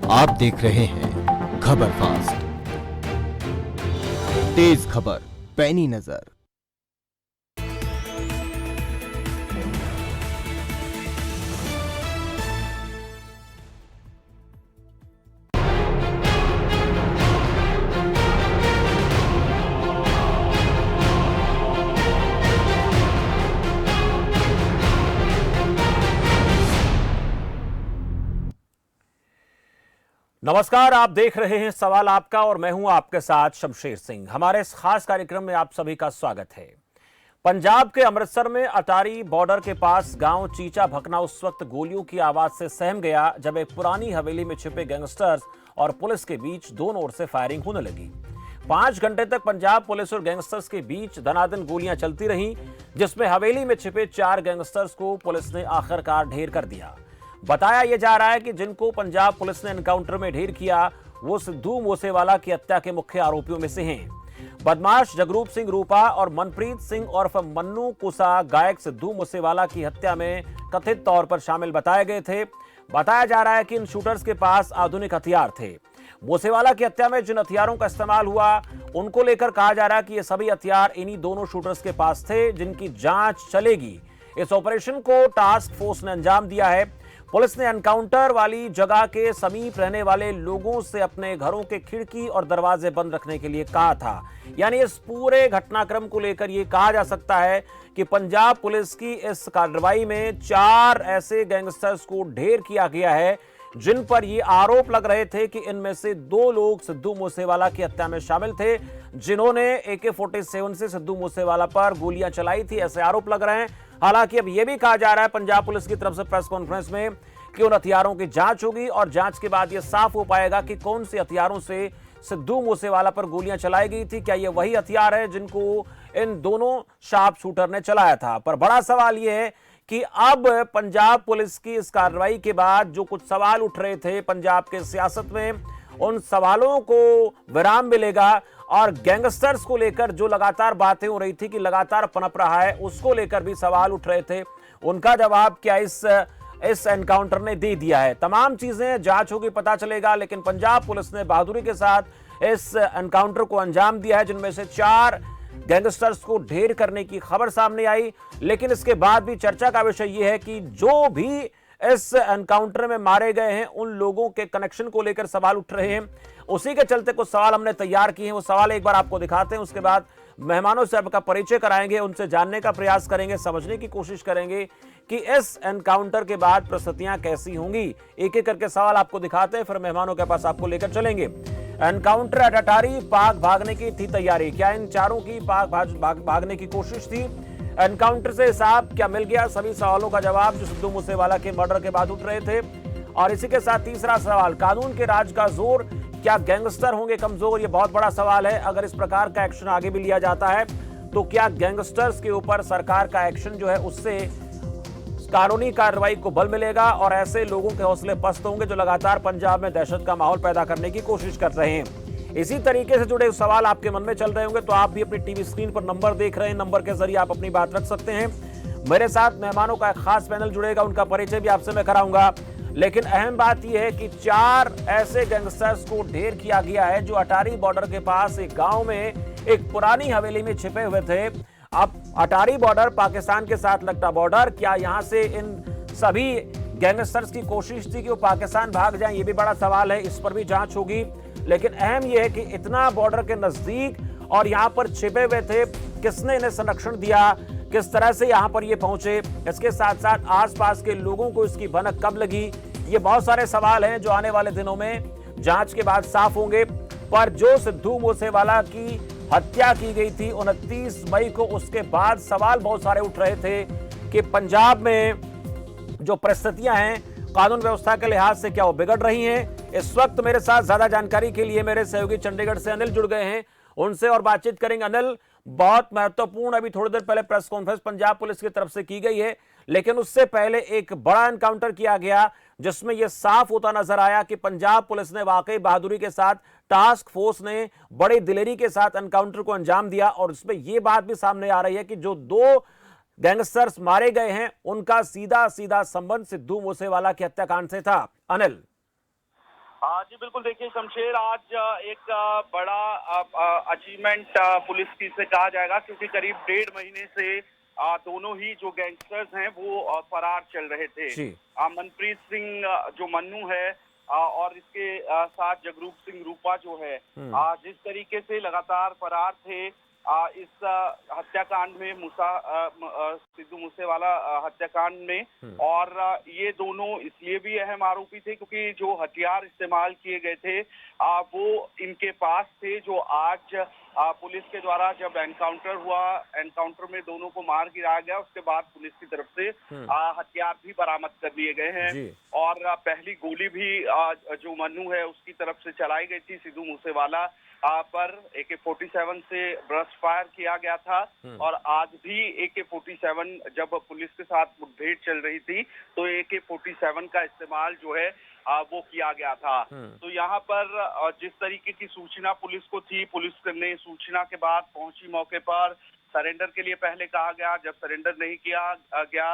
आप देख रहे हैं खबर फास्ट, तेज खबर, पैनी नजर। नमस्कार, आप देख रहे हैं सवाल आपका और मैं हूं आपके साथ शमशेर सिंह। हमारे इस खास कार्यक्रम में आप सभी का स्वागत है। पंजाब के अमृतसर में अटारी बॉर्डर के पास गांव चीचा भकना उस वक्त गोलियों की आवाज से सहम गया जब एक पुरानी हवेली में छिपे गैंगस्टर्स और पुलिस के बीच दोनों ओर से फायरिंग होने लगी। 5 घंटे तक पंजाब पुलिस और गैंगस्टर्स के बीच धनाधन गोलियां चलती रहीं, जिसमें हवेली में छिपे 4 गैंगस्टर्स को पुलिस ने आखिरकार ढेर कर दिया। बताया यह जा रहा है कि जिनको पंजाब पुलिस ने एनकाउंटर में ढेर किया वो सिद्धू मूसेवाला की हत्या के मुख्य आरोपियों में से हैं। बदमाश जगरूप सिंह रूपा और मनप्रीत सिंह उर्फ मन्नू कुसा गायक सिद्धू मूसेवाला की हत्या में कथित तौर पर शामिल बताए गए थे। बताया जा रहा है कि इन शूटर्स के पास आधुनिक हथियार थे। मूसेवाला की हत्या में जिन हथियारों का इस्तेमाल हुआ उनको लेकर कहा जा रहा है कि ये सभी हथियार इन्हीं दोनों शूटर्स के पास थे, जिनकी जांच चलेगी। इस ऑपरेशन को टास्क फोर्स ने अंजाम दिया है। पुलिस ने एनकाउंटर वाली जगह के समीप रहने वाले लोगों से अपने घरों के खिड़की और दरवाजे बंद रखने के लिए कहा था। यानी इस पूरे घटनाक्रम को लेकर यह कहा जा सकता है कि पंजाब पुलिस की इस कार्रवाई में 4 ऐसे गैंगस्टर्स को ढेर किया गया है जिन पर ये आरोप लग रहे थे कि इनमें से 2 लोग सिद्धू मूसेवाला की हत्या में शामिल थे, जिन्होंने AK-47 से सिद्धू मूसेवाला पर गोलियां चलाई थी, ऐसे आरोप लग रहे हैं। हालांकि अब यह भी कहा जा रहा है पंजाब पुलिस की तरफ से प्रेस कॉन्फ्रेंस में कि उन हथियारों की जांच होगी और जांच के बाद यह साफ हो पाएगा कि कौन से हथियारों से सिद्धू मूसेवाला पर गोलियां चलाई गई थी। क्या यह वही हथियार है जिनको इन दोनों शार्प शूटर ने चलाया था? पर बड़ा सवाल यह है कि अब पंजाब पुलिस की इस कार्रवाई के बाद जो कुछ सवाल उठ रहे थे पंजाब के सियासत में, उन सवालों को विराम मिलेगा और गैंगस्टर्स को लेकर जो लगातार बातें हो रही थी कि लगातार पनप रहा है, उसको लेकर भी सवाल उठ रहे थे। उनका जवाब क्या इस एनकाउंटर ने दे दिया है। तमाम चीजें जांच होगी, पता चलेगा, लेकिन पंजाब पुलिस ने बहादुरी के साथ इस एनकाउंटर को अंजाम दिया है, जिनमें से 4 गैंगस्टर्स को ढेर करने की खबर सामने आई। लेकिन इसके बाद भी चर्चा का विषय यह है कि जो भी इस एनकाउंटर में मारे गए हैं उन लोगों के कनेक्शन को लेकर सवाल उठ रहे हैं। उसी के चलते कुछ सवाल हमने तैयार किए हैं, वो सवाल एक बार आपको दिखाते हैं, उसके बाद मेहमानों से आपका परिचय कराएंगे, उनसे जानने का प्रयास करेंगे, समझने की कोशिश करेंगे कि इस एनकाउंटर के बाद परिस्थितियां कैसी होंगी। एक एक करके सवाल आपको दिखाते हैं, फिर मेहमानों के पास आपको लेकर चलेंगे। एनकाउंटर एट अटारी, पाक भागने की थी तैयारी, क्या इन चारों की पाक भागने की कोशिश थी? एनकाउंटर से हिसाब क्या मिल गया? सभी सवालों का जवाब जो सिद्धू मूसेवाला के मर्डर के बाद उठ रहे थे। और इसी के साथ तीसरा सवाल, कानून के राज का जोर, क्या गैंगस्टर होंगे कमजोर? ये बहुत बड़ा सवाल है। अगर इस प्रकार का एक्शन आगे भी लिया जाता है तो क्या गैंगस्टर्स के ऊपर सरकार का एक्शन जो है उससे कानूनी कार्रवाई को बल मिलेगा और ऐसे लोगों के हौसले पस्त होंगे जो लगातार पंजाब में दहशत का माहौल पैदा करने की कोशिश कर रहे हैं। इसी तरीके से जुड़े सवाल आपके मन में चल रहे होंगे तो आप भी अपनी टीवी स्क्रीन पर नंबर देख रहे हैं, नंबर के जरिए आप अपनी बात रख सकते हैं। मेरे साथ मेहमानों का एक खास पैनल जुड़ेगा, उनका परिचय भी आपसे मैं कराऊंगा। लेकिन अहम बात यह है कि 4 ऐसे गैंगस्टर्स को ढेर किया गया है जो अटारी बॉर्डर के पास एक गांव में एक पुरानी हवेली में छिपे हुए थे। अब अटारी बॉर्डर पाकिस्तान के साथ लगता बॉर्डर, क्या यहां से इन सभी गैंगस्टर्स की कोशिश थी कि वो पाकिस्तान भाग जाएं? ये भी बड़ा सवाल है, इस पर भी जांच होगी। लेकिन अहम यह है कि इतना बॉर्डर के नजदीक और यहां पर छिपे हुए थे, किसने इन्हें संरक्षण दिया, किस तरह से यहां पर ये पहुंचे, इसके साथ साथ आसपास के लोगों को इसकी भनक कब लगी, ये बहुत सारे सवाल हैं जो आने वाले दिनों में जांच के बाद साफ होंगे। पर जो सिद्धू मूसेवाला की हत्या की गई थी 29 मई को, उसके बाद सवाल बहुत सारे उठ रहे थे कि पंजाब में जो परिस्थितियां हैं कानून व्यवस्था के लिहाज से क्या वो बिगड़ रही हैं। इस वक्त मेरे साथ ज्यादा जानकारी के लिए मेरे सहयोगी चंडीगढ़ से अनिल जुड़ गए हैं, उनसे और बातचीत करेंगे। अनिल, बहुत महत्वपूर्ण अभी थोड़ी देर पहले प्रेस कॉन्फ्रेंस पंजाब पुलिस की तरफ से की गई है, लेकिन उससे पहले एक बड़ा एनकाउंटर किया गया जिसमें यह साफ होता नजर आया कि पंजाब पुलिस ने वाकई बहादुरी के साथ, टास्क फोर्स ने बड़ी दिलेरी के साथ एनकाउंटर को अंजाम दिया। और इसमें यह बात भी सामने आ रही है कि जो 2 गैंगस्टर्स मारे गए हैं उनका सीधा सीधा संबंध सिद्धू मूसेवाला की हत्याकांड से था। अनिल, जी बिल्कुल, देखिए शमशेर, आज एक बड़ा अचीवमेंट पुलिस की से कहा जाएगा, क्योंकि करीब 1.5 महीने से दोनों ही जो गैंगस्टर्स हैं वो फरार चल रहे थे। जी। मनप्रीत सिंह जो मन्नू है और इसके साथ जगरूप सिंह रूपा जो है, जिस तरीके से लगातार फरार थे इस हत्याकांड में, सिद्धू मूसेवाला हत्याकांड में। और ये दोनों इसलिए भी अहम आरोपी थे क्योंकि जो हथियार इस्तेमाल किए गए थे वो इनके पास थे, जो आज पुलिस के द्वारा जब एनकाउंटर हुआ, एनकाउंटर में दोनों को मार गिराया गया, उसके बाद पुलिस की तरफ से हथियार भी बरामद कर लिए गए हैं। और पहली गोली भी जो मन्नू है उसकी तरफ से चलाई गई थी, सिद्धू मूसेवाला पर AK-47 से ब्रस्ट फायर किया गया था। और आज भी AK-47 जब पुलिस के साथ मुठभेड़ चल रही थी तो AK-47 का इस्तेमाल जो है वो किया गया था। तो यहाँ पर जिस तरीके की सूचना पुलिस को थी, पुलिस ने सूचना के बाद पहुंची मौके पर। सरेंडर के लिए पहले कहा गया, जब सरेंडर नहीं किया गया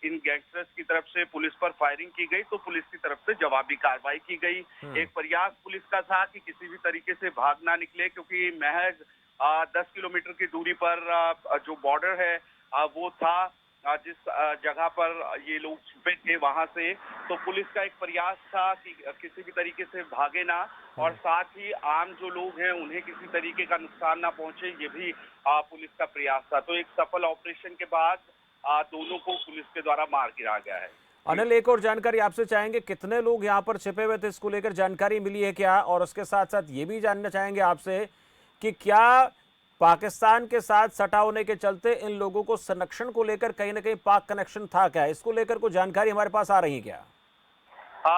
इन गैंगस्टर्स की तरफ से पुलिस पर फायरिंग की गई, तो पुलिस की तरफ से जवाबी कार्रवाई की गई। एक प्रयास पुलिस का था कि किसी भी तरीके से भाग ना निकले, क्योंकि महज 10 किलोमीटर की दूरी पर जो बॉर्डर है वो था, जिस जगह पर ये लोग छुपे थे वहां से। तो पुलिस का एक प्रयास था कि किसी भी तरीके से भागे ना, और साथ ही आम जो लोग हैं उन्हें किसी तरीके का नुकसान ना पहुंचे, ये भी पुलिस का प्रयास था। तो एक सफल ऑपरेशन के बाद दोनों को पुलिस के द्वारा मार गिराया गया है। अनिल, एक और जानकारी आपसे चाहेंगे, कितने लोग यहाँ पर छिपे हुए थे, इसको लेकर जानकारी मिली है क्या? और उसके साथ साथ ये भी जानना चाहेंगे आपसे कि क्या पाकिस्तान के साथ सटा होने के चलते इन लोगों को संरक्षण को लेकर कहीं ना कहीं पाक कनेक्शन था क्या? इसको लेकर कोई जानकारी हमारे पास आ रही है क्या?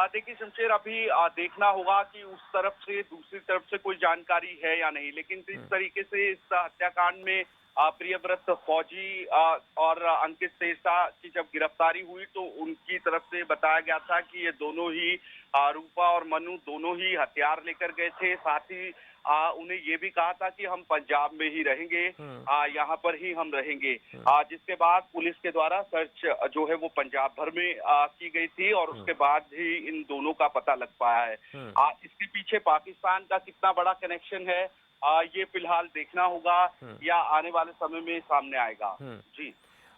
देखिए शमशेर, अभी देखना होगा कि उस तरफ से दूसरी तरफ से कोई जानकारी है या नहीं, लेकिन जिस तरीके से इस हत्याकांड में प्रियव्रत फौजी और अंकित शेरशाह की जब गिरफ्तारी हुई तो उनकी तरफ से बताया गया था कि ये दोनों ही रूपा और मनु दोनों ही हथियार लेकर गए थे। साथ ही उन्हें ये भी कहा था कि हम पंजाब में ही रहेंगे, यहाँ पर ही हम रहेंगे। जिसके बाद पुलिस के द्वारा सर्च जो है वो पंजाब भर में की गई थी, और उसके बाद ही इन दोनों का पता लग पाया है। इसके पीछे पाकिस्तान का कितना बड़ा कनेक्शन है ये फिलहाल देखना होगा, या आने वाले समय में सामने आएगा। जी,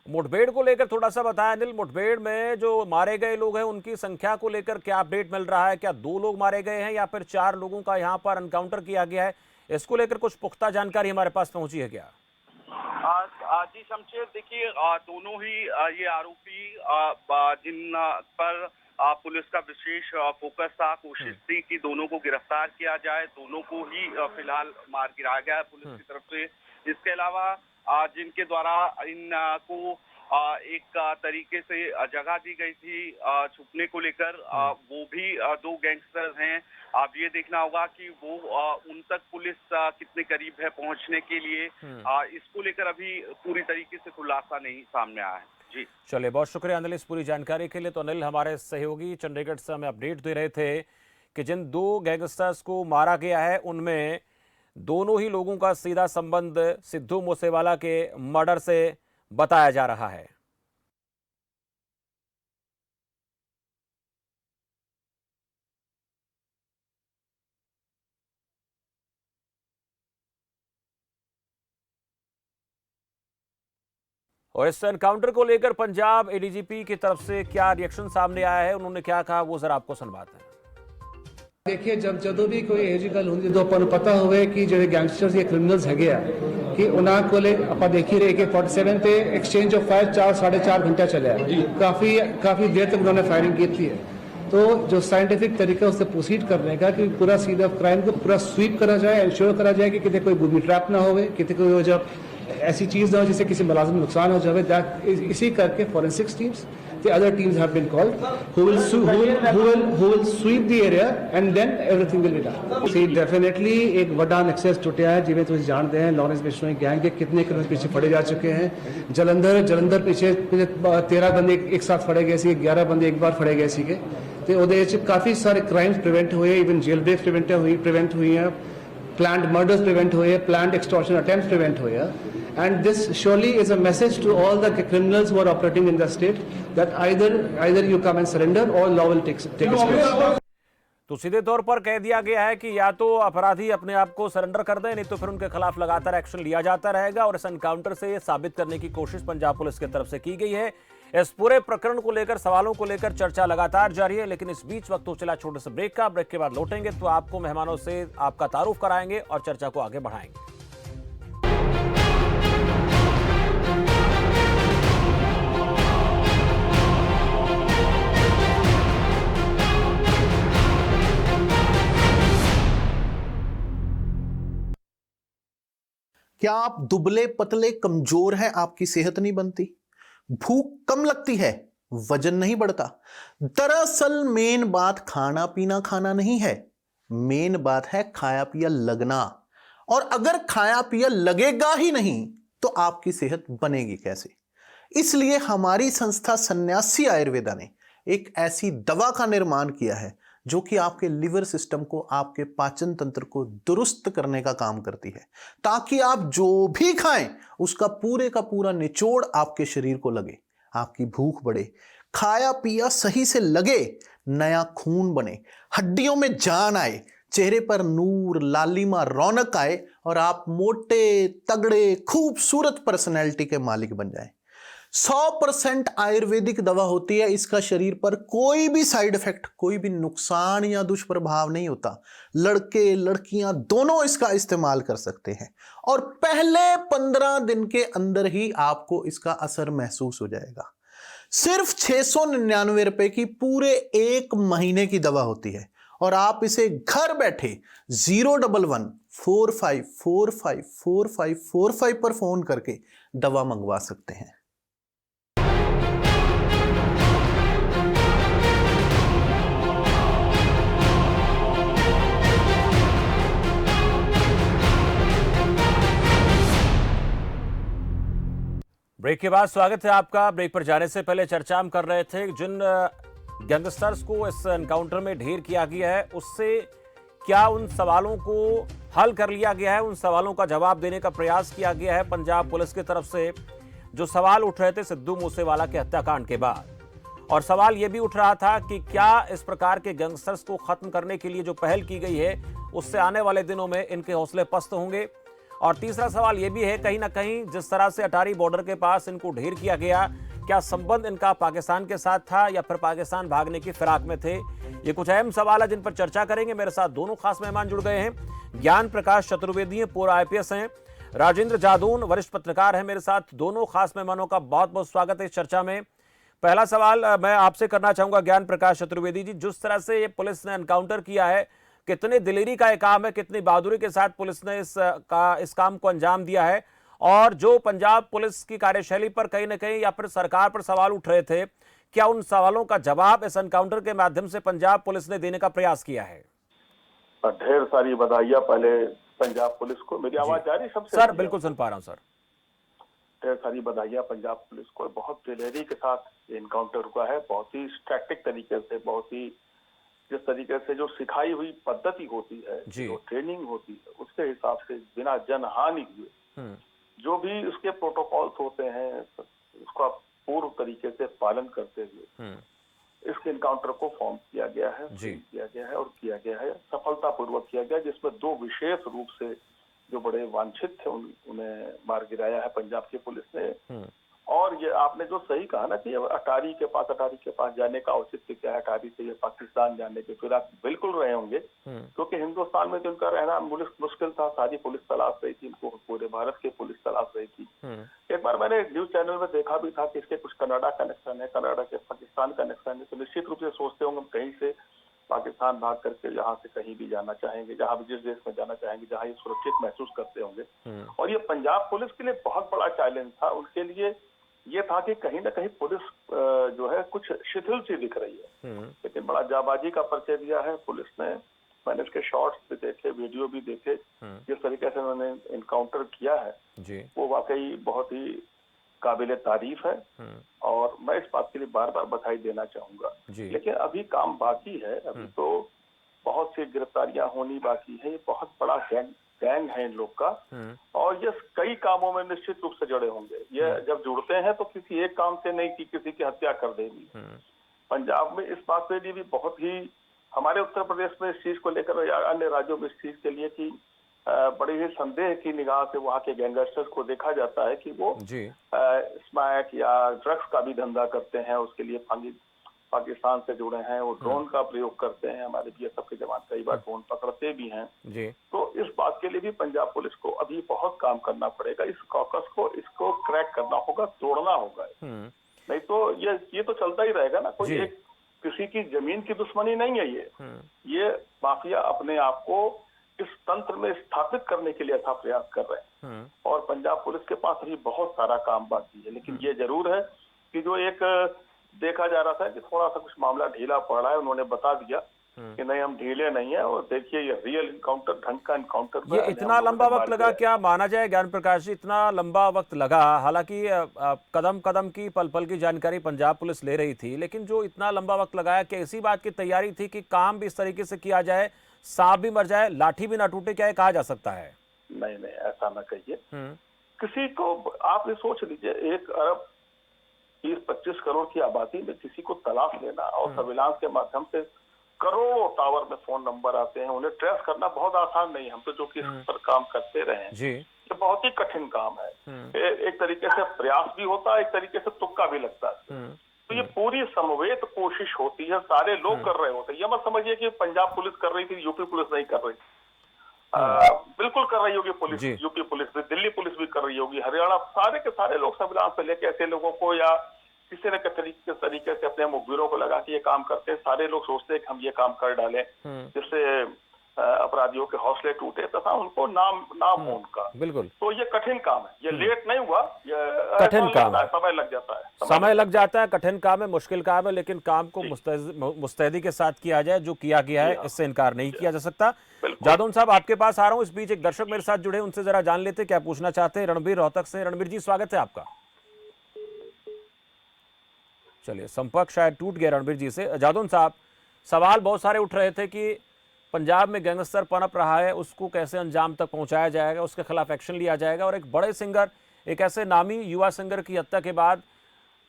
मुठभेड़ को लेकर थोड़ा सा बताया अनिल, मुठभेड़ में जो मारे गए लोग हैं उनकी संख्या को लेकर क्या अपडेट मिल रहा है? क्या 2 लोग मारे गए हैं या फिर 4 लोगों का यहाँ पर एनकाउंटर किया गया है? इसको लेकर कुछ पुख्ता जानकारी हमारे पास पहुंची है क्या? जी शमशेर, देखिए दोनों ही ये आरोपी जिन पर पुलिस का विशेष फोकस था, कोशिश थी कि दोनों को गिरफ्तार किया जाए, दोनों को ही फिलहाल मार गिराया गया है पुलिस की तरफ से। इसके अलावा जिनके द्वारा इनको एक तरीके से जगह दी गई थी छुपने को लेकर, वो भी 2 गैंगस्टर हैं। अब ये देखना होगा कि वो उन तक पुलिस कितने करीब है पहुंचने के लिए। इसको लेकर अभी पूरी तरीके से खुलासा नहीं सामने आया है। जी, चलिए, बहुत शुक्रिया अनिल इस पूरी जानकारी के लिए। तो अनिल हमारे सहयोगी चंडीगढ़ से हमें अपडेट दे रहे थे कि जिन 2 गैंगस्टर्स को मारा गया है उनमें दोनों ही लोगों का सीधा संबंध सिद्धू मूसेवाला के मर्डर से बताया जा रहा है। और इस एनकाउंटर को लेकर पंजाब ADGP की तरफ से क्या रिएक्शन सामने आया है, उन्होंने क्या कहा, वो जरा आपको सुनवाते हैं। देखिए, ਜਦੋਂ ਵੀ ਕੋਈ ਇਹੋ ਜਿਹੀ ਗੱਲ ਹੁੰਦੀ, ਜਦੋਂ ਆਪਾਂ ਨੂੰ ਪਤਾ ਹੋਵੇ ਕਿ ਜਿਹੜੇ ਗੈਂਗਸਟਰਸ ਜਾਂ ਕ੍ਰਿਮੀਨਲਸ ਹੈਗੇ ਆ ਕਿ ਉਹਨਾਂ ਕੋਲੇ ਆਪਾਂ ਦੇਖ ਹੀ ਰਹੇ ਕਿ 47 ਤੇ एक्सचेंज ऑफ फायर 4-4.5 घंटा चला है, काफी देर तक उन्होंने फायरिंग की थी। तो जो साइंटिफिक तरीका उससे प्रोसीड करने का कि पूरा सीन ऑफ क्राइम को पूरा स्वीप करा जाए, इंश्योर करा जाए कि कितने कोई बूबी ट्रैप ना हो, कितने कोई जब ऐसी चीज ना हो जिससे किसी मुलाजिम नुकसान हो जाए। इसी करके forensics teams the other teams have been called who will sweep the area and then everything will be done. See, definitely एक बड़ा नक्सस टूटा है, जिਵੇਂ ਤੁਸੀਂ ਜਾਣਦੇ हैं लॉरेंस बिश्नोई गैंग के कितने क्रिमिनल पीछे फड़े जा चुके हैं। जलंधर पीछे 13 बंदे एक साथ फड़े गए सी, 11 बंदे एक बार फड़े गए ਸੀਗੇ ਤੇ ਉਹਦੇ ਵਿੱਚ ਕਾਫੀ ਸਾਰੇ ਕ੍ਰਾਈਮਸ ਪ੍ਰੀਵੈਂਟ ਹੋਏ, ਇਵਨ ਜੇਲ ਬ੍ਰੇਕਸ ਪ੍ਰੀਵੈਂਟ ਹੋਈਆਂ, planned murders prevent हुए, planned extortion attempts prevent हुए, and this surely is a message to all the criminals who are operating in the state that either you come and surrender or law will take its place. तो सीधे तौर पर कह दिया गया है कि या तो अपराधी अपने आप को सरेंडर कर दें, नहीं तो फिर उनके खिलाफ लगातार एक्शन लिया जाता रहेगा। और इस एनकाउंटर से ये साबित करने की कोशिश पंजाब पुलिस की तरफ से की गई है। इस पूरे प्रकरण को लेकर, सवालों को लेकर चर्चा लगातार जारी है। लेकिन इस बीच वक्त तो चला छोटे से ब्रेक का। ब्रेक के बाद लौटेंगे तो आपको मेहमानों से आपका तारुफ कराएंगे और चर्चा को आगे बढ़ाएंगे। क्या आप दुबले पतले कमजोर हैं, आपकी सेहत नहीं बनती, भूख कम लगती है, वजन नहीं बढ़ता? दरअसल मेन बात खाना पीना खाना नहीं है, मेन बात है खाया पिया लगना। और अगर खाया पिया लगेगा ही नहीं तो आपकी सेहत बनेगी कैसे? इसलिए हमारी संस्था सन्यासी आयुर्वेदा ने एक ऐसी दवा का निर्माण किया है जो कि आपके लिवर सिस्टम को, आपके पाचन तंत्र को दुरुस्त करने का काम करती है, ताकि आप जो भी खाएं उसका पूरे का पूरा निचोड़ आपके शरीर को लगे, आपकी भूख बढ़े, खाया पिया सही से लगे, नया खून बने, हड्डियों में जान आए, चेहरे पर नूर, लालिमा, रौनक आए और आप मोटे, तगड़े, खूबसूरत पर्सनैलिटी के मालिक बन जाएं। 100% आयुर्वेदिक दवा होती है। इसका शरीर पर कोई भी साइड इफेक्ट, कोई भी नुकसान या दुष्प्रभाव नहीं होता। लड़के लड़कियां दोनों इसका इस्तेमाल कर सकते हैं और पहले 15 दिन के अंदर ही आपको इसका असर महसूस हो जाएगा। सिर्फ 699 रुपए की पूरे 1 महीने की दवा होती है और आप इसे घर बैठे 011-45454545 पर फोन करके दवा मंगवा सकते हैं। ब्रेक के बाद स्वागत है आपका। ब्रेक पर जाने से पहले चर्चा हम कर रहे थे जिन गैंगस्टर्स को इस एनकाउंटर में ढेर किया गया है, उससे क्या उन सवालों को हल कर लिया गया है, उन सवालों का जवाब देने का प्रयास किया गया है पंजाब पुलिस की तरफ से। जो सवाल उठ रहे थे सिद्धू मूसेवाला के हत्याकांड के बाद, और सवाल यह भी उठ रहा था कि क्या इस प्रकार के गैंगस्टर्स को खत्म करने के लिए जो पहल की गई है उससे आने वाले दिनों में इनके हौसले पस्त होंगे। और तीसरा सवाल यह भी है, कहीं ना कहीं जिस तरह से अटारी बॉर्डर के पास इनको ढेर किया गया, क्या संबंध इनका पाकिस्तान के साथ था या फिर पाकिस्तान भागने की फिराक में थे? ये कुछ अहम सवाल है जिन पर चर्चा करेंगे। मेरे साथ दोनों खास मेहमान जुड़ गए हैं। ज्ञान प्रकाश चतुर्वेदी पूर्व IPS हैं, राजेंद्र जादून वरिष्ठ पत्रकार हैं मेरे साथ। दोनों खास मेहमानों का बहुत बहुत स्वागत है इस चर्चा में। पहला सवाल मैं आपसे करना चाहूंगा ज्ञान प्रकाश चतुर्वेदी जी, जिस तरह से ये पुलिस ने एनकाउंटर किया है, कितने दिलेरी का ये काम है, कितनी बहादुरी के साथ पुलिस ने इस काम को अंजाम दिया है, और जो पंजाब पुलिस की कार्यशैली पर कहीं ना कहीं या फिर सरकार पर सवाल उठ रहे थे, क्या उन सवालों का जवाब इस एनकाउंटर के माध्यम से पंजाब पुलिस ने देने का प्रयास किया है? ढेर सारी बधाइयां पहले पंजाब पुलिस को। मेरी आवाज जा रही सबसे? सर बिल्कुल सुन पा रहा हूं सर। ढेर सारी बधाइयां पंजाब पुलिस को, बहुत दिलेरी के साथ एनकाउंटर हुआ है, बहुत ही स्ट्रैटेजिक तरीके से, बहुत ही जिस तरीके से जो सिखाई हुई पद्धति होती है, जो ट्रेनिंग होती है, उसके हिसाब से बिना जनहानि हुए जो भी उसके प्रोटोकॉल्स होते हैं उसका पूर्ण तरीके से पालन करते हुए इस एनकाउंटर को फॉर्म किया गया है, किया गया है सफलतापूर्वक किया गया, जिसमें 2 विशेष रूप से जो बड़े वांछित थे उन्हें मार गिराया है पंजाब की पुलिस ने। और ये आपने जो सही कहा ना कि अटारी के पास जाने का औचित्य क्या है, अटारी से ये पाकिस्तान जाने के फिराक बिल्कुल रहे होंगे, क्योंकि हिंदुस्तान में तो उनका रहना मुश्किल था। सारी पुलिस तलाश रही थी इनको, पूरे भारत की पुलिस तलाश रही थी। एक बार मैंने न्यूज चैनल में देखा भी था कि इसके कुछ कनाडा कनेक्शन है, कनाडा के पाकिस्तान कनेक्शन है, तो निश्चित रूप से सोचते होंगे कहीं से पाकिस्तान भाग करके यहाँ से कहीं भी जाना चाहेंगे, जहाँ भी जिस देश में जाना चाहेंगे जहाँ ये सुरक्षित महसूस करते होंगे। और ये पंजाब पुलिस के लिए बहुत बड़ा चैलेंज था। उनके लिए ये था कि कहीं ना कहीं पुलिस जो है कुछ शिथिल सी दिख रही है, लेकिन बड़ा जाबाजी का परिचय दिया है पुलिस ने। मैंने इसके शॉर्ट्स भी देखे, वीडियो भी देखे, जिस तरीके से उन्होंने एनकाउंटर किया है वो वाकई बहुत ही काबिले तारीफ है, और मैं इस बात के लिए बार बार बधाई देना चाहूंगा। लेकिन अभी काम बाकी है, अभी तो बहुत सी गिरफ्तारियां होनी बाकी है। ये बहुत बड़ा गैंग है इन लोग का, और ये कई कामों में निश्चित रूप से जुड़े होंगे। ये जब जुड़ते हैं तो किसी एक काम से नहीं कि किसी की हत्या कर देनी। पंजाब में इस बात के लिए भी बहुत ही हमारे उत्तर प्रदेश में इस चीज को लेकर या अन्य राज्यों में इस चीज के लिए कि बड़े ही संदेह की निगाह से वहाँ के गैंगस्टर्स को देखा जाता है कि वो स्मैक या ड्रग्स का भी धंधा करते हैं, उसके लिए पाकिस्तान से जुड़े हैं, वो ड्रोन का प्रयोग करते हैं, हमारे बीएसएफ के जवान कई बार ड्रोन पकड़ते भी हैं जी। तो इस बात के लिए भी पंजाब पुलिस को अभी बहुत काम करना पड़ेगा, इस कॉकस को इसको क्रैक करना होगा, तोड़ना होगा। नहीं तो ये तो चलता ही रहेगा ना, कोई एक किसी की जमीन की दुश्मनी नहीं है ये माफिया अपने आप को इस तंत्र में स्थापित करने के लिए अच्छा प्रयास कर रहे हैं और पंजाब पुलिस के पास अभी बहुत सारा काम बाकी है। लेकिन ये जरूर है कि जो एक देखा जा रहा था कि थोड़ा सा कुछ मामला ढीला पड़ रहा है, उन्होंने बता दिया कि नहीं हम ढीले नहीं है और देखिए ये रियल इनकाउंटर, ढंग का इनकाउंटर। ये इतना लंबा वक्त लगा, क्या माना जाए ज्ञान प्रकाश जी, इतना लंबा वक्त लगा? हालांकि कदम कदम की पल पल की जानकारी पंजाब पुलिस ले रही थी, लेकिन जो इतना लंबा वक्त लगाया, क्या इसी बात की तैयारी थी कि काम भी इस तरीके से किया जाए, सांप भी मर जाए लाठी भी ना टूटे, क्या कहा जा सकता है? नहीं नहीं, ऐसा ना कहिए। किसी को आप ये सोच लीजिए, 1 अरब 30-25 करोड़ की आबादी में किसी को तलाश लेना और सर्विलांस के माध्यम से करोड़ों टावर में फोन नंबर आते हैं, उन्हें ट्रेस करना बहुत आसान नहीं है। हम तो जो कि इस पर काम करते रहे हैं जी, ये बहुत ही कठिन काम है। एक तरीके से प्रयास भी होता है, एक तरीके से तुक्का भी लगता है। तो ये पूरी समवेत कोशिश होती है, सारे लोग कर रहे होते हैं। ये मत समझिए कि पंजाब पुलिस कर रही थी, यूपी पुलिस नहीं कर रही। बिल्कुल कर रही होगी पुलिस, यूपी पुलिस भी, दिल्ली पुलिस भी कर रही होगी, हरियाणा, सारे के सारे लोग सर्विलांस से लेके ऐसे लोगों को या किसी न किसी तरीके से अपने मुखबिरों को लगा कि ये काम करते हैं। सारे लोग सोचते हैं कि हम ये काम कर डालें जिससे अपराधियों के हौसले टूटे तथा उनको नाम हो उनका। बिल्कुल, तो ये कठिन काम है, ये लेट नहीं हुआ, ये कठिन काम है, समय लग जाता है, समय लग जाता है, कठिन काम है, मुश्किल काम है, लेकिन काम को मुस्तैदी के साथ किया जाए, जो किया गया है इससे इनकार नहीं किया जा सकता। जादौन साहब, आपके पास आ रहा हूँ, इस बीच एक दर्शक मेरे साथ जुड़े, उनसे जरा जान लेते क्या पूछना चाहते हैं। रणबीर रोहतक से। रणबीर जी, स्वागत है आपका। चलिए, संपर्क शायद टूट गया रणबीर जी से। जादौन साहब, सवाल बहुत सारे उठ रहे थे कि पंजाब में गैंगस्टर पनप रहा है, उसको कैसे अंजाम तक पहुंचाया जाएगा, उसके खिलाफ एक्शन लिया जाएगा। और एक बड़े सिंगर, एक ऐसे नामी युवा सिंगर की हत्या के बाद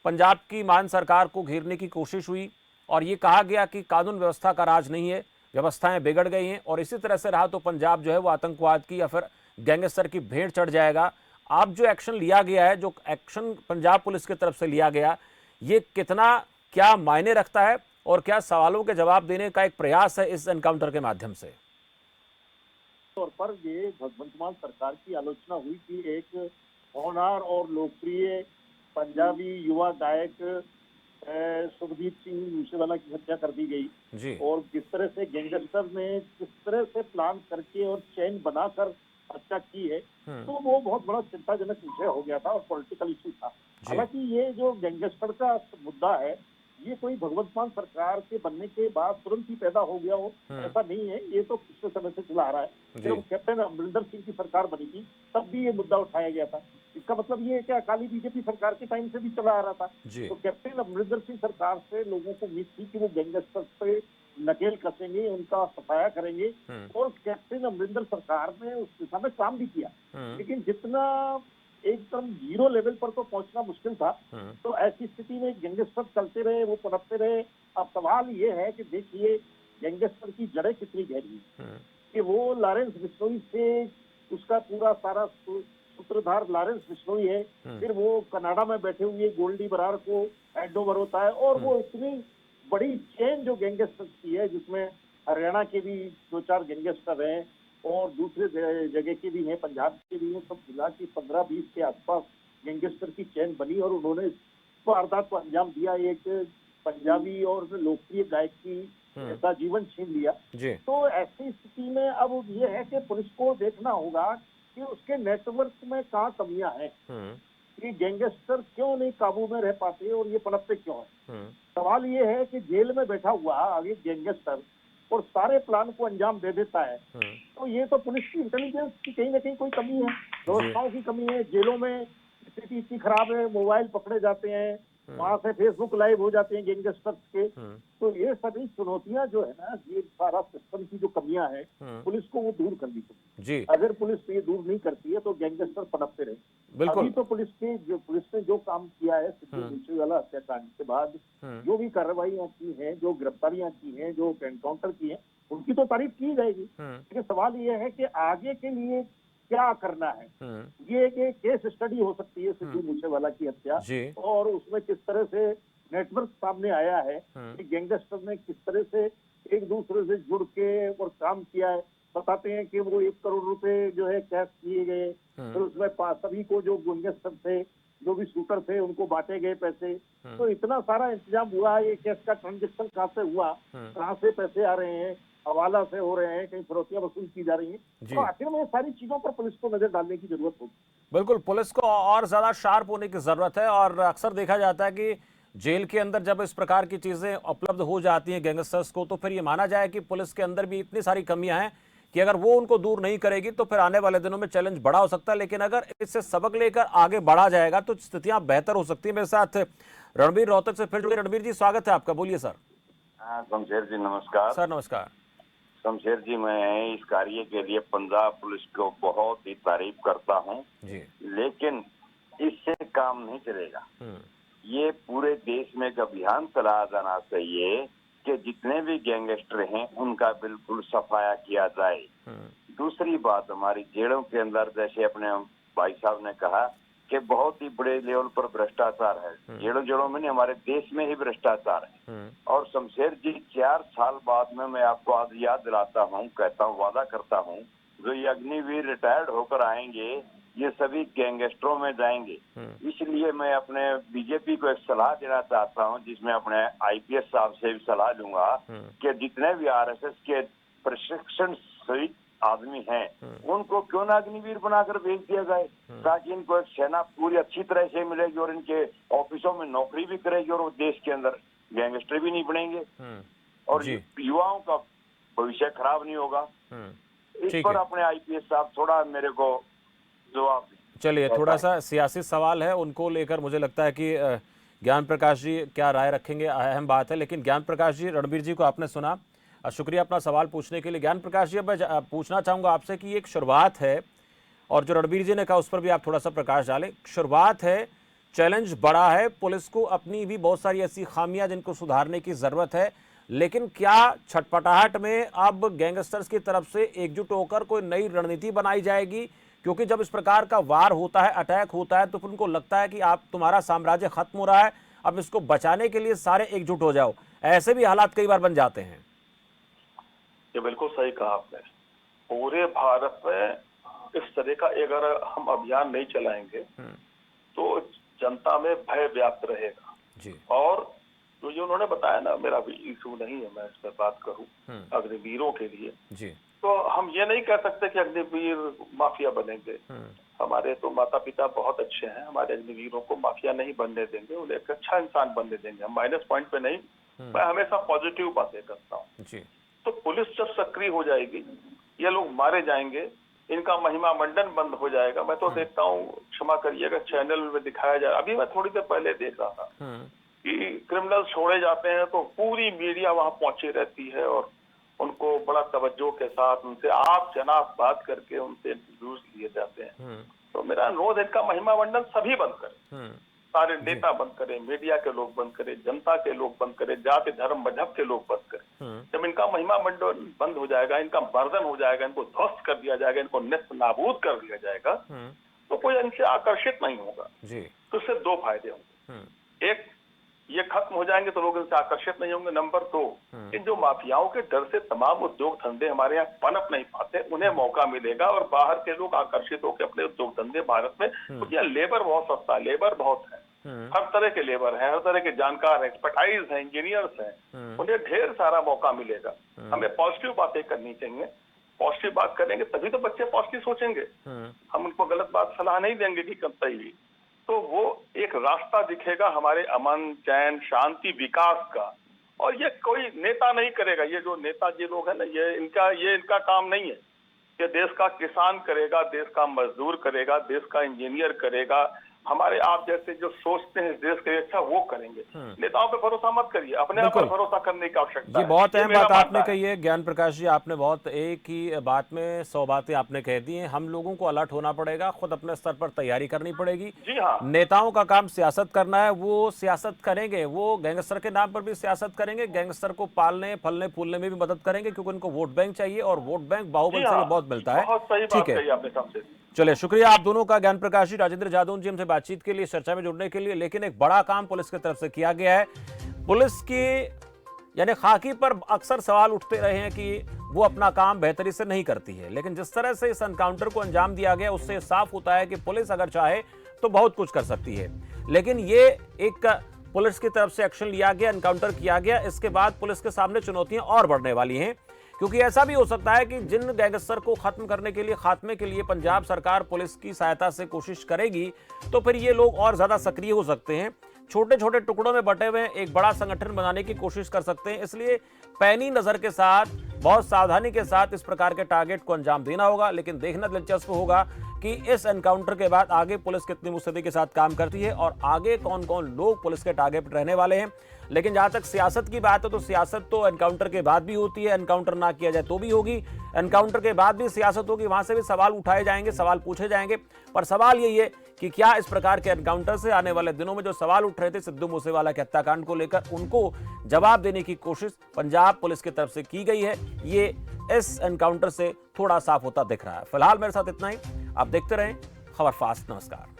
पंजाब की मान सरकार को घेरने की कोशिश हुई और ये कहा गया कि कानून व्यवस्था का राज नहीं है, व्यवस्थाएं बिगड़ गई हैं और इसी तरह से रहा तो पंजाब जो है वो आतंकवाद की या फिर गैंगस्टर की भेंट चढ़ जाएगा। अब जो एक्शन लिया गया है, जो एक्शन पंजाब पुलिस की तरफ से लिया गया, ये कितना क्या मायने रखता है और क्या सवालों के जवाब देने का एक प्रयास है इस एनकाउंटर के माध्यम से? तौर पर ये भगवंत मान सरकार की आलोचना हुई कि एक होनहार और लोकप्रिय पंजाबी युवा गायक सुखदीप सिंह मूसेवाला की हत्या कर दी गई जी। और जिस तरह से गैंगस्टर ने जिस तरह से प्लान करके और चैन बनाकर हत्या की है, तो वो बहुत बड़ा चिंताजनक विषय हो गया था और पॉलिटिकल इशू था। हालांकि ये जो गैंगस्टर का मुद्दा है, ये कोई भगवंत मान सरकार के बनने के बाद तुरंत ही पैदा हो गया हो, ऐसा नहीं है। ये तो पिछले समय से चला आ रहा है। जब कैप्टन अमरिंदर सिंह की सरकार बनी थी तब भी ये मुद्दा उठाया गया था। इसका मतलब ये है कि अकाली बीजेपी सरकार के टाइम से भी चला आ रहा था। तो कैप्टन अमरिंदर सिंह सरकार से लोगों को उम्मीद थी कि वो गैंगस्टर पे नकेल कसेंगे, उनका सफाया करेंगे और कैप्टन अमरिंदर सरकार ने उस दिशा में काम भी किया। लेकिन जितना एकदम जीरो लेवल पर तो पहुंचना मुश्किल था, तो ऐसी स्थिति में गैंगस्टर चलते रहे, वो पनपते रहे। अब सवाल ये है कि देखिए गैंगस्टर की जड़ें कितनी गहरी है कि वो लॉरेंस बिश्नोई से, उसका पूरा सारा सूत्रधार लॉरेंस बिश्नोई है, फिर वो कनाडा में बैठे हुए गोल्डी बरार को हैंड ओवर होता है और वो इतनी बड़ी चेन जो गैंगस्टर की है, जिसमें हरियाणा के भी 2-4 गैंगस्टर हैं और दूसरे जगह के भी हैं, पंजाब के भी हैं, सब मिला के 15-20 के आसपास गैंगस्टर की चेन बनी और उन्होंने वारदात को अंजाम दिया। एक पंजाबी और लोकप्रिय गायक की ऐसा जीवन छीन लिया। तो ऐसी स्थिति में अब ये है कि पुलिस को देखना होगा कि उसके नेटवर्क में कहाँ कमियां हैं, कि गैंगस्टर क्यों नहीं काबू में रह पाते और ये पनपते क्यों है। सवाल ये है कि जेल में बैठा हुआ आगे गैंगस्टर और सारे प्लान को अंजाम दे देता है, तो ये तो पुलिस की इंटेलिजेंस की कहीं ना कहीं कोई कमी है, व्यवस्थाओं की कमी है। जेलों में स्थिति इतनी खराब है, मोबाइल पकड़े जाते हैं, वहां से फेसबुक लाइव हो जाते हैं गैंगस्टर्स के। तो ये सभी चुनौतियां जो है ना, ये सारा सिस्टम की जो कमियां है, पुलिस को वो दूर करनी चाहिए। अगर पुलिस ये दूर नहीं करती है तो गैंगस्टर पनपते रहे। बिल्कुल। अभी तो पुलिस ने जो काम किया है सिद्धू मूसेवाला हत्याकांड के बाद, जो भी कार्रवाइयां की हैं, जो गिरफ्तारियां की हैं, जो एनकाउंटर किए हैं, उनकी तो तारीफ की जाएगी। लेकिन सवाल ये है कि आगे के लिए क्या करना है। ये एक केस स्टडी हो सकती है सिद्धू मूसेवाला की हत्या, और उसमें किस तरह से नेटवर्क सामने आया है कि गैंगस्टर ने किस तरह से एक दूसरे से जुड़ के और काम किया है। बताते हैं कि वो 1 करोड़ रुपए जो है कैश किए गए, फिर उसमें सभी को जो गैंगस्टर थे, जो भी शूटर थे, उनको बांटे गए पैसे। तो इतना सारा इंतजाम हुआ, ये केस का ट्रांजेक्शन कहाँ से हुआ, कहाँ से पैसे आ रहे हैं, हवाला से हो रहे हैं, कहीं फिरौतियां वसूल की जा रही हैं। तो आखिर में ये सारी चीजों पर पुलिस को नजर डालने की जरूरत होगी। बिल्कुल, पुलिस को और ज्यादा शार्प होने की जरूरत है। और अक्सर देखा जाता है कि जेल के अंदर जब इस प्रकार की चीजें उपलब्ध हो जाती हैं गैंगस्टर्स को, तो फिर ये माना जाए कि पुलिस के अंदर भी इतनी सारी कमियां हैं कि अगर वो उनको दूर नहीं करेगी तो फिर आने वाले दिनों में चैलेंज बड़ा हो सकता है। लेकिन अगर इससे सबक लेकर आगे बढ़ा जाएगा तो स्थितियां बेहतर हो सकती है। मेरे साथ रणबीर रोहतक से फिर जुड़े। रणबीर जी, स्वागत है आपका, बोलिए सर। हाँ शमशेर जी नमस्कार। सर नमस्कार। शमशेर जी, मैं इस कार्य के लिए पंजाब पुलिस को बहुत ही तारीफ करता हूँ जी, लेकिन इससे काम नहीं चलेगा। ये पूरे देश में एक अभियान चलाया जाना चाहिए कि जितने भी गैंगस्टर हैं उनका बिल्कुल सफाया किया जाए। दूसरी बात, हमारी जेलों के अंदर जैसे अपने भाई साहब ने कहा कि बहुत ही बड़े लेवल पर भ्रष्टाचार है। जेलों में नहीं, हमारे देश में ही भ्रष्टाचार है। और शमशेर जी, 4 साल बाद में मैं आपको आज याद दिलाता हूँ, कहता हूँ, वादा करता हूँ, जो ये अग्निवीर रिटायर्ड होकर आएंगे ये सभी गैंगस्टरों में जाएंगे। इसलिए मैं अपने बीजेपी को एक सलाह देना चाहता हूं, जिसमें अपने आईपीएस साहब से भी सलाह लूंगा कि जितने भी आरएसएस के प्रशिक्षण सहित आदमी हैं उनको क्यों ना अग्निवीर बनाकर भेज दिया जाए, ताकि इनको एक सेना पूरी अच्छी तरह से मिलेगी और इनके ऑफिसों में नौकरी भी करेगी और वो देश के अंदर गैंगस्टर भी नहीं बनेंगे और युवाओं का भविष्य खराब नहीं होगा। इस पर अपने आईपीएस साहब थोड़ा मेरे को जवाब। चलिए, थोड़ा सा सियासी सवाल है, उनको लेकर मुझे लगता है कि ज्ञान प्रकाश जी क्या राय रखेंगे, अहम बात है। लेकिन ज्ञान प्रकाश जी, रणबीर जी को आपने सुना, शुक्रिया अपना सवाल पूछने के लिए। ज्ञान प्रकाश जी, अब मैं पूछना चाहूंगा आपसे कि एक शुरुआत है और जो रणबीर जी ने कहा उस पर भी आप थोड़ा सा प्रकाश डालें। शुरुआत है, चैलेंज बड़ा है, पुलिस को अपनी भी बहुत सारी ऐसी खामियां जिनको सुधारने की जरूरत है। लेकिन क्या छटपटाहट में अब गैंगस्टर्स की तरफ से एकजुट होकर कोई नई रणनीति बनाई जाएगी? क्योंकि जब इस प्रकार का वार होता है, अटैक होता है, तो फिर उनको लगता है कि आप तुम्हारा साम्राज्य खत्म हो रहा है, अब इसको बचाने के लिए सारे एकजुट हो जाओ। ऐसे भी हालात कई बार बन जाते हैं। ये बिल्कुल सही कहा आपने। पूरे भारत में इस तरह का अगर हम अभियान नहीं चलाएंगे तो जनता में भय व्याप्त रहेगा जी। और तो ये उन्होंने बताया ना, मेरा भी इशू नहीं है, मैं इस पर बात करूं अग्निवीरों के लिए जी। तो हम ये नहीं कह सकते कि अग्निवीर माफिया बनेंगे। हमारे तो माता पिता बहुत अच्छे हैं, हमारे अग्निवीरों को माफिया नहीं बनने देंगे, उन्हें एक अच्छा इंसान बनने देंगे। हम माइनस पॉइंट पे नहीं, मैं हमेशा पॉजिटिव बातें करता हूँ। तो पुलिस जब सक्रिय हो जाएगी, ये लोग मारे जाएंगे, इनका महिमा मंडन बंद हो जाएगा। मैं तो देखता हूँ, क्षमा करिएगा, चैनल में दिखाया जाए, अभी मैं थोड़ी देर पहले देख रहा था कि क्रिमिनल छोड़े जाते हैं तो पूरी मीडिया वहां पहुंची रहती है और उनको बड़ा तवज्जो के साथ उनसे आप जनाब बात करके उनसे इंटरव्यूज लिए जाते हैं। तो मेरा अनुरोध है, इनका महिमा मंडन सभी बंद करें, सारे नेता बंद करें, मीडिया के लोग बंद करें, जनता के लोग बंद करें, जाति धर्म मजहब के लोग बंद करें। जब इनका महिमा मंडन बंद हो जाएगा, इनका मर्दन हो जाएगा, इनको ध्वस्त कर दिया जाएगा, इनको नेस्त नाबूद कर दिया जाएगा, तो कोई इनसे आकर्षित नहीं होगा। तो इससे 2 फायदे होंगे। एक, ये खत्म हो जाएंगे तो लोग इनसे आकर्षित नहीं होंगे। नंबर 2, इन जो माफियाओं के डर से तमाम उद्योग धंधे हमारे यहाँ पनप नहीं पाते, उन्हें मौका मिलेगा और बाहर के लोग आकर्षित होकर अपने उद्योग धंधे भारत में, क्योंकि यहाँ लेबर बहुत सस्ता है, लेबर बहुत है, हर तरह के लेबर है, हर तरह के जानकार है, एक्सपर्टाइज है, इंजीनियर्स हैं, उन्हें ढेर सारा मौका मिलेगा। हमें पॉजिटिव बातें करनी चाहिए, पॉजिटिव बात करेंगे तभी तो बच्चे पॉजिटिव सोचेंगे। हम उनको गलत बात सलाह नहीं देंगे कि करता ही, तो वो एक रास्ता दिखेगा हमारे अमन, चैन, शांति, विकास का। और ये कोई नेता नहीं करेगा, ये जो नेताजी लोग हैं ना, ये इनका काम नहीं है। ये देश का किसान करेगा, देश का मजदूर करेगा, देश का इंजीनियर करेगा, हमारे आप जैसे जो सोचते हैं देश के लिए अच्छा वो करेंगे। नेताओं पे भरोसा मत करिए, अपने आप पर भरोसा करने की आवश्यकता ये है। बहुत ये अहम मेरा बात आपने मानना कही है ज्ञान प्रकाश जी। आपने बहुत एक ही बात में 100 बातें आपने कह दी हैं। हम लोगों को अलर्ट होना पड़ेगा, खुद अपने स्तर पर तैयारी करनी पड़ेगी। जी हाँ, नेताओं का काम सियासत करना है, वो सियासत करेंगे, वो गैंगस्टर के नाम पर भी सियासत करेंगे, गैंगस्टर को पालने फलने फूलने में भी मदद करेंगे, क्योंकि उनको वोट बैंक चाहिए और वोट बैंक बाहुबल से भी बहुत मिलता है। बहुत सही बात कही आपने सबसे। चलिए, शुक्रिया आप दोनों का, ज्ञान प्रकाश जी, राजेंद्र जादौन जी, हमसे बातचीत के लिए, चर्चा में जुड़ने के लिए। लेकिन एक बड़ा काम पुलिस की तरफ से किया गया है। पुलिस की यानी खाकी पर अक्सर सवाल उठते रहे हैं कि वो अपना काम बेहतरी से नहीं करती है, लेकिन जिस तरह से इस एनकाउंटर को अंजाम दिया गया उससे साफ होता है कि पुलिस अगर चाहे तो बहुत कुछ कर सकती है। लेकिन ये एक पुलिस की तरफ से एक्शन लिया गया, एनकाउंटर किया गया, इसके बाद पुलिस के सामने चुनौतियां और बढ़ने वाली हैं, क्योंकि ऐसा भी हो सकता है कि जिन गैंगस्टर को खत्म करने के लिए, खात्मे के लिए पंजाब सरकार पुलिस की सहायता से कोशिश करेगी, तो फिर ये लोग और ज्यादा सक्रिय हो सकते हैं, छोटे छोटे टुकड़ों में बटे हुए एक बड़ा संगठन बनाने की कोशिश कर सकते हैं। इसलिए पैनी नजर के साथ, बहुत सावधानी के साथ इस प्रकार के टारगेट को अंजाम देना होगा। लेकिन देखना दिलचस्प होगा कि इस एनकाउंटर के बाद आगे पुलिस कितनी मुस्तैदी के साथ काम करती है और आगे कौन कौन लोग पुलिस के टारगेट रहने वाले हैं। लेकिन जहां तक सियासत की बात है तो सियासत तो एनकाउंटर के बाद भी होती है, एनकाउंटर ना किया जाए तो भी होगी, एनकाउंटर के बाद भी सियासत होगी, वहां से भी सवाल उठाए जाएंगे, सवाल पूछे जाएंगे। पर सवाल यही है कि क्या इस प्रकार के एनकाउंटर से आने वाले दिनों में जो सवाल उठ रहे थे सिद्धू मूसेवाला के हत्याकांड को लेकर, उनको जवाब देने की कोशिश पंजाब पुलिस की तरफ से की गई है। ये इस एनकाउंटर से थोड़ा साफ होता दिख रहा है। फिलहाल मेरे साथ इतना ही। आप देखते रहें खबर फास्ट। नमस्कार।